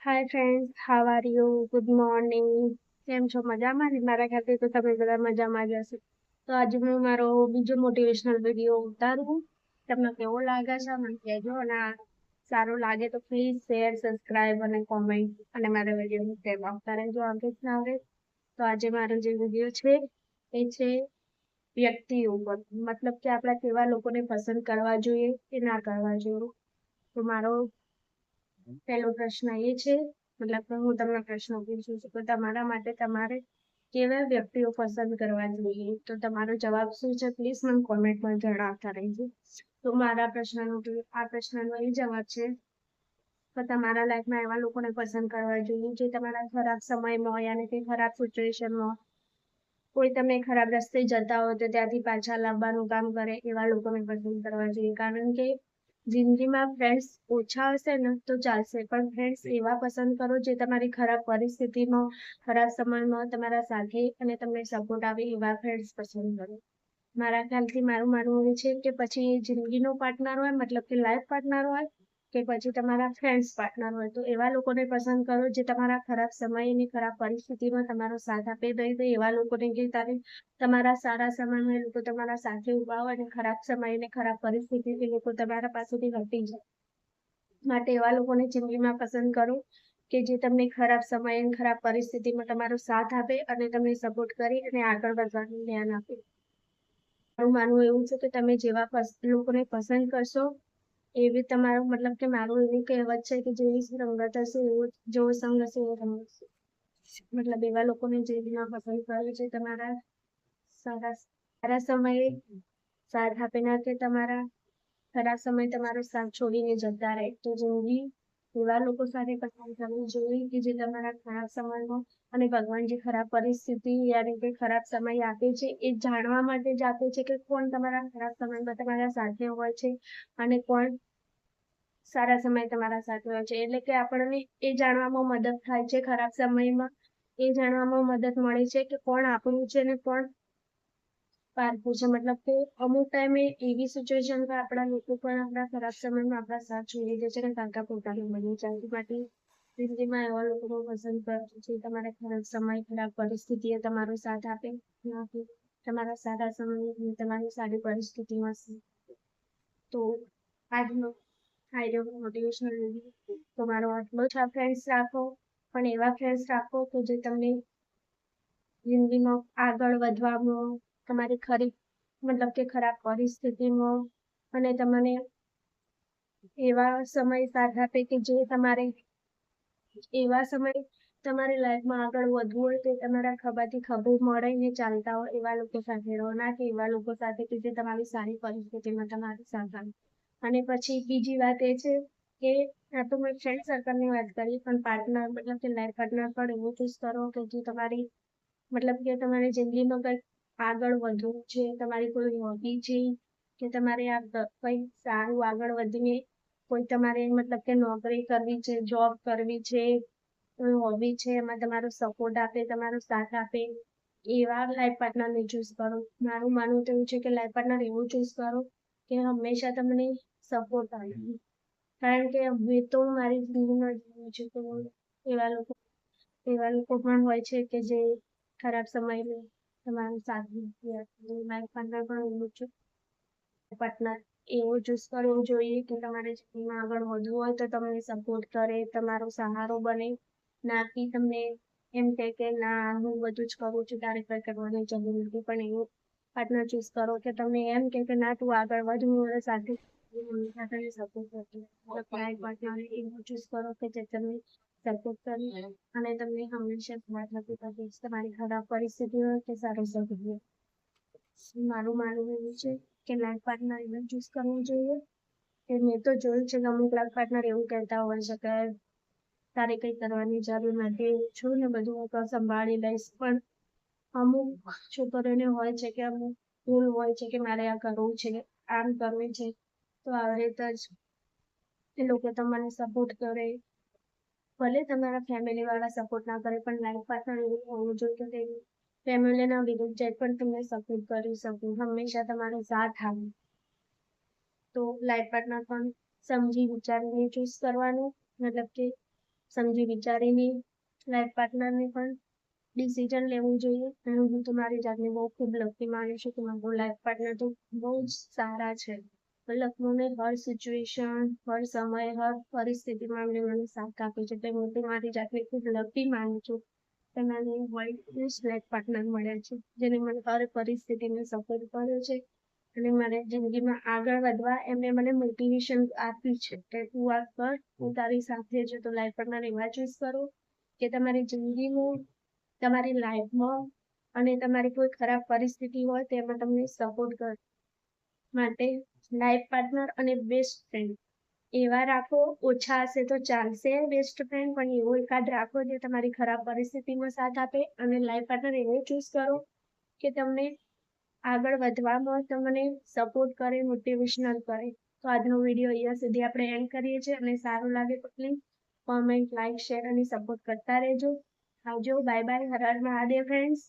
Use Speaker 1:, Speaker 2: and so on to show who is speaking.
Speaker 1: Hi friends, how are you? Good morning. કેમ છો? મજામાં ને? મારા ખ્યાલથી તો તમે બધા મજામાં જ હશો. તો આજે હું મારો બીજો મોટિવેશનલ વિડીયો ઉતારું. તમને કેવો લાગે છે મને કહેજો, અને સારું લાગે તો પ્લીઝ શેર, સબસ્ક્રાઇબ અને કોમેન્ટ અને મારા વિડીયોને ફેમ આપતા રહેજો આગળ જ ના આવે. તો આજે મારો જે વિડીયો છે એ છે વ્યક્તિઓ પર, મતલબ કે આપણે કેવા લોકોને પસંદ કરવા જોઈએ કે ના કરવા જોઈએ. તો મારો પહેલો પ્રશ્ન એ છે, મતલબ કે હું તમને પ્રશ્ન પૂછું છું કે તમારા માટે તમારે કેવા વ્યક્તિઓ પસંદ કરવા જોઈએ. તો તમારો જવાબ શું છે પ્લીઝ મને કોમેન્ટમાં જણાવતા રહેજો. તો મારા આ પ્રશ્નનો એ જવાબ છે કે તમારા લાઈફમાં એવા લોકોને પસંદ કરવા જોઈએ જે તમારા ખરાબ સમયમાં યાની કે ખરાબ સિચ્યુએશનમાં કોઈ તમે ખરાબ રસ્તે જતા હોય તો ત્યાંથી પાછા લાવવાનું કામ કરે એવા લોકોને પસંદ કરવા જોઈએ. કારણ કે જિંદગીમાં ફ્રેન્ડ્સ ઓછા હશે ને તો ચાલશે, પણ ફ્રેન્ડ્સ એવા પસંદ કરો જે તમારી ખરાબ પરિસ્થિતિમાં, ખરાબ સમયમાં તમારા સાથે અને તમને સપોર્ટ આવે એવા ફ્રેન્ડ્સ પસંદ કરો. મારા ખ્યાલથી મારું માનવું એ છે કે પછી જિંદગીનો પાર્ટનર હોય, મતલબ કે લાઈફ પાર્ટનર હોય કે પછી તમારા ફ્રેન્ડ્સ પાર્ટનર હોય, તો એવા લોકોને પસંદ કરો જે તમારા ખરાબ સમય અને ખરાબ પરિસ્થિતિમાં તમારો સાથ આપે. તો એવા લોકોને જે તમારા સારા સમયમાં એ લોકો તમારા સાથે ઉભા હોય અને ખરાબ સમય અને ખરાબ પરિસ્થિતિ એ લોકો તમારા પાસેથી હટી જાય. માટે એવા લોકોને જિંદગીમાં પસંદ કરો કે જે તમને ખરાબ સમય અને ખરાબ પરિસ્થિતિમાં તમારો સાથ આપે અને તમને સપોર્ટ કરી અને આગળ વધવાનું જ્ઞાન આપે. મારું માનવું એવું છે કે તમે જેવા લોકોને પસંદ કરશો એવી તમારું, મતલબ કે મારું એવી કહેવત છે કે જેવી સંગત હશે એવો, જેવો સંગ હશે એવો રંગ હશે. મતલબ એવા લોકોને જીવનમાં પસંદ કરે છે તમારા સારા સમયે સાથ આપે, ના કે તમારા ખરાબ સમય તમારો સાથ છોડીને જતા રહે. તો જિંદગી એવા લોકો સાથે પસંદ કરવી જોઈએ કે જે તમારા ખરાબ સમયમાં અને ભગવાન જે ખરાબ પરિસ્થિતિ યાની કે ખરાબ સમય આપે છે એ જાણવા માટે જ આપે છે કે કોણ તમારા ખરાબ સમયમાં તમારા સાથે હોય છે અને કોણ સારા સમય તમારા સાથે હોય છે. એટલે કે આપણને એ જાણવામાં મદદ થાય છે, ખરાબ સમયમાં એ જાણવામાં મદદ મળે છે કે કોણ આપણું છે ને કોણ પારકું છે. મતલબ કે અમુક ટાઈમે એવી સિચ્યુએશન પર આપણા લોકો પણ આપણા ખરાબ સમયમાં આપણા સાથ છોડી દે છે અને કાકા પોતાનું બની જાય. માટે જિંદગીમાં એવા લોકોને પસંદ કરજો જે તમારા ખરાબ સમય, ખરાબ પરિસ્થિતિએ તમારો સાથ આપે, ના કે તમારા સારા સમય તમારી સારી પરિસ્થિતિમાં. તો આજનો મોટિવેશનલ વિડીયો તમારો આટલો જ. ફ્રેન્ડ્સ રાખો, પણ એવા ફ્રેન્ડ્સ રાખો કે જે તમને જિંદગીમાં આગળ વધવામાં, તમારી મતલબ કે ખરાબ પરિસ્થિતિમાં અને તમને એવા સમય સાથ આપે કે જે તમારે એવા સમય તમારી લાઈફમાં આગળ વધવું હોય તો તમારા ખભાથી ખભો મળીને ચાલતા હોય એવા લોકો સાથે રહો, ના કે એવા લોકો સાથે કે જે તમારી સારી પરિસ્થિતિમાં તમારી સાથ આપે. અને પછી બીજી વાત એ છે કે આ તો મેં ફ્રેન્ડ સર્કલની વાત કરી, પણ પાર્ટનર, મતલબ કે લાઈફ પાર્ટનર પણ એવું ચૂઝ કરો કે જે તમારી, મતલબ કે તમારી જિંદગીમાં કંઈક આગળ વધવું છે, તમારી કોઈ હોબી છે કે તમારે આ કંઈક સારું આગળ વધીને કોઈ તમારે, મતલબ કે નોકરી કરવી છે, જોબ કરવી છે, કોઈ હોબી છે એમાં તમારો સપોર્ટ આપે, તમારો સાથ આપે, એવા લાઈફ પાર્ટનરને ચૂઝ કરો. મારું માનવું તો એવું છે કે લાઈફ પાર્ટનર એવું ચૂઝ કરો કે હંમેશા તમને સપોર્ટ આપે. કારણ કે હવે તો મારી જિંદગીમાં જોયું છે તો એવા લોકો પણ હોય છે કે જે ખરાબ સમયમાં તમારો સાથ નથી આપતું. લાઈફ પાર્ટનર પણ એવું છે, પાર્ટનર એવો ચૂઝ કરવો જોઈએ કે તમારે જિંદગીમાં આગળ વધવું હોય તો તમને સપોર્ટ કરે, તમારો સહારો બને, ના કે તમને એમ કે ના હું બધું જ કરું છું, તારે કંઈ કરવાની જરૂર નથી. પણ એવું પાર્ટનર ચૂઝ કરો કે તમને એમ કે ના તું આગળ વધ, હું મારા સાથે સપોર્ટ કરતી. લાઈફ પાર્ટનર એવું ચૂઝ કરો કે જે તમને સપોર્ટ કરી અને તમને હંમેશા સાથ આપી શકે, તમારી ખરાબ પરિસ્થિતિ હોય કે સારો સમય હોય. મારું માનવું એવું છે કે લાઈફ પાર્ટનર એવું ચૂઝ કરવું જોઈએ કે મેં તો જોયું છે કે અમુક લાઈફ પાર્ટનર એવું કહેતા હોય છે કે તારે કંઈ કરવાની જરૂર નથી, છું ને બધું હું તો સંભાળી લઈશ. પણ અમુક છોકરીઓને હોય છે કે અમુક ભૂલ હોય છે કે મારે આ કરવું છે, આમ કરવું છે, તો આવી રીતે જ એ લોકો તમને સપોર્ટ કરે. ભલે તમારા ફેમિલી વાળા સપોર્ટ ના કરે, પણ લાઈફ પાર્ટનર એવું હોવું જોઈએ કે ફેમિલીના વિરુદ્ધ જાય પણ તમને સપોર્ટ કરી શકું, હંમેશા તમારો સાથ આપે. તો લાઈફ પાર્ટનર પણ સમજી વિચારીને ચૂઝ કરવાનું, મતલબ કે સમજી વિચારીને લાઈફ પાર્ટનરને પણ ડિસિઝન લેવું જોઈએ. અને હું તો મારી જાતને બહુ ખૂબ લકી માનું છું કે મારો લાઈફ પાર્ટનર તો બહુ જ સારા છે. મતલબ મને હર સિચ્યુએશન, હર સમયે, હર પરિસ્થિતિમાં એમણે મને સાથ આપ્યો છે. એટલે હું તો મારી જાતને ખૂબ લકી માનું છું કે મને વર્લ્ડ બેસ્ટ લાઈફ પાર્ટનર મળ્યા છે, જેને મને હર પરિસ્થિતિને સપોર્ટ કર્યો છે અને મારે જિંદગીમાં આગળ વધવા એમને મને મોટિવેશન આપ્યું છે કે તું આ કર, હું તારી સાથે છું. તો લાઈફ પાર્ટનર એવા ચૂઝ કરો કે તમારી જિંદગીમાં, તમારી લાઈફમાં અને તમારી કોઈ ખરાબ પરિસ્થિતિ હોય તેમાં તમને સપોર્ટ કરે. માટે લાઈફ પાર્ટનર અને બેસ્ટ ફ્રેન્ડ એવા રાખો. ઓછા હશે તો ચાલશે બેસ્ટ ફ્રેન્ડ, પણ એવો એકાદ રાખો જે તમારી ખરાબ પરિસ્થિતિમાં સાથ આપે. અને લાઈફ પાર્ટનર એવો ચૂઝ કરો કે તમને આગળ વધવામાં તમને સપોર્ટ કરે, મોટિવેશનલ કરે. તો આજનો વિડીયો અહીંયા સુધી આપણે એન્ડ કરીએ છીએ. અને સારું લાગે તો પ્લીઝ કોમેન્ટ, લાઈક, શેર અને સપોર્ટ કરતા રહેજો. આવજો, bye bye, Har Har Mahadev friends.